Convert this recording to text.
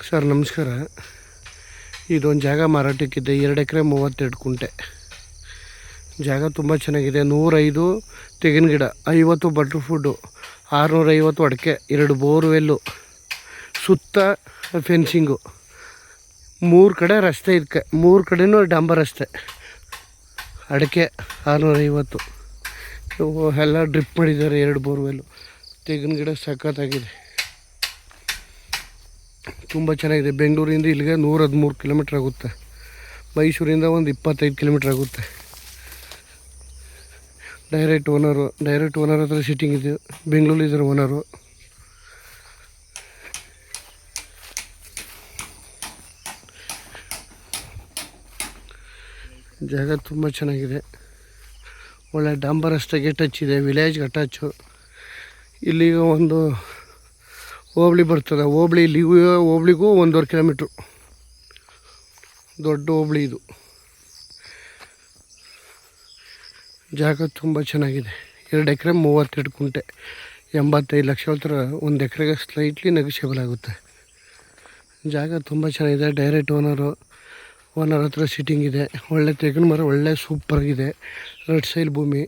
Sir ನಮಸ್ಕಾರ. ಇದೊಂದು ಜಾಗ ಮಾರಾಟಕ್ಕಿದೆ. 2 ಎಕರೆ 32 ಕುಂಟೆ ಜಾಗ. ತುಂಬ ಚೆನ್ನಾಗಿದೆ. 105 ತೆಂಗಿನ ಗಿಡ, 50 ಬಟರ್ ಫುಡ್ಡು, 650 ಅಡಿಕೆ, 2 ಬೋರ್ವೆಲ್ಲು, ಸುತ್ತ ಫೆನ್ಸಿಂಗು, 3 ಕಡೆ ರಸ್ತೆ. ಇದಕ್ಕೆ 3 ಕಡೆನೂ ಡಾಂಬರ್ ರಸ್ತೆ. ಅಡಿಕೆ 650 ಎಲ್ಲ ಡ್ರಿಪ್ ಮಾಡಿದ್ದಾರೆ. 2 ಬೋರ್ವೆಲ್ಲು, ತೆಂಗಿನ ಗಿಡ ಸಖತ್ತಾಗಿದೆ. ತುಂಬ ಚೆನ್ನಾಗಿದೆ. ಬೆಂಗಳೂರಿಂದ ಇಲ್ಲಿಗೆ 113 ಕಿಲೋಮೀಟ್ರ್ ಆಗುತ್ತೆ. ಮೈಸೂರಿಂದ ಒಂದು 25 ಕಿಲೋಮೀಟ್ರ್ ಆಗುತ್ತೆ. ಡೈರೆಕ್ಟ್ ಓನರ್ ಹತ್ರ ಸಿಟ್ಟಿಂಗ್ ಇದೆ. ಬೆಂಗಳೂರಿದ್ದಾರೆ ಓನರು. ಜಾಗ ತುಂಬ ಚೆನ್ನಾಗಿದೆ. ಒಳ್ಳೆ ಡಾಂಬರ್ ರಸ್ತೆಗೆ ಟಚ್ ಇದೆ. ವಿಲೇಜ್ಗೆ ಅಟ್ಯಾಚು. ಇಲ್ಲಿಗ ಒಂದು ಹೋಬಳಿ ಬರ್ತದೆ. ಹೋಬಳಿಗೂ 1.5 ಕಿಲೋಮೀಟ್ರು. ದೊಡ್ಡ ಹೋಬಳಿ ಇದು. ಜಾಗ ತುಂಬ ಚೆನ್ನಾಗಿದೆ. 2 ಎಕರೆ 32 ಕುಂಟೆ, 85 ಲಕ್ಷ ಹೇಳ್ತಾರೆ. 1 ಎಕರೆಗೆ ಸ್ಲೈಟ್ಲಿ ನೆಗೋಷಿಯಬಲ್ ಆಗುತ್ತೆ. ಜಾಗ ತುಂಬ ಚೆನ್ನಾಗಿದೆ. ಡೈರೆಕ್ಟ್ ಓನರ್ ಹತ್ರ ಸಿಟ್ಟಿಂಗ್ ಇದೆ. ಒಳ್ಳೆ ತೆಂಗಿನ ಮರ, ಒಳ್ಳೆ ಸೂಪರಾಗಿದೆ. ರೆಡ್ ಸೈಲ್ ಭೂಮಿ.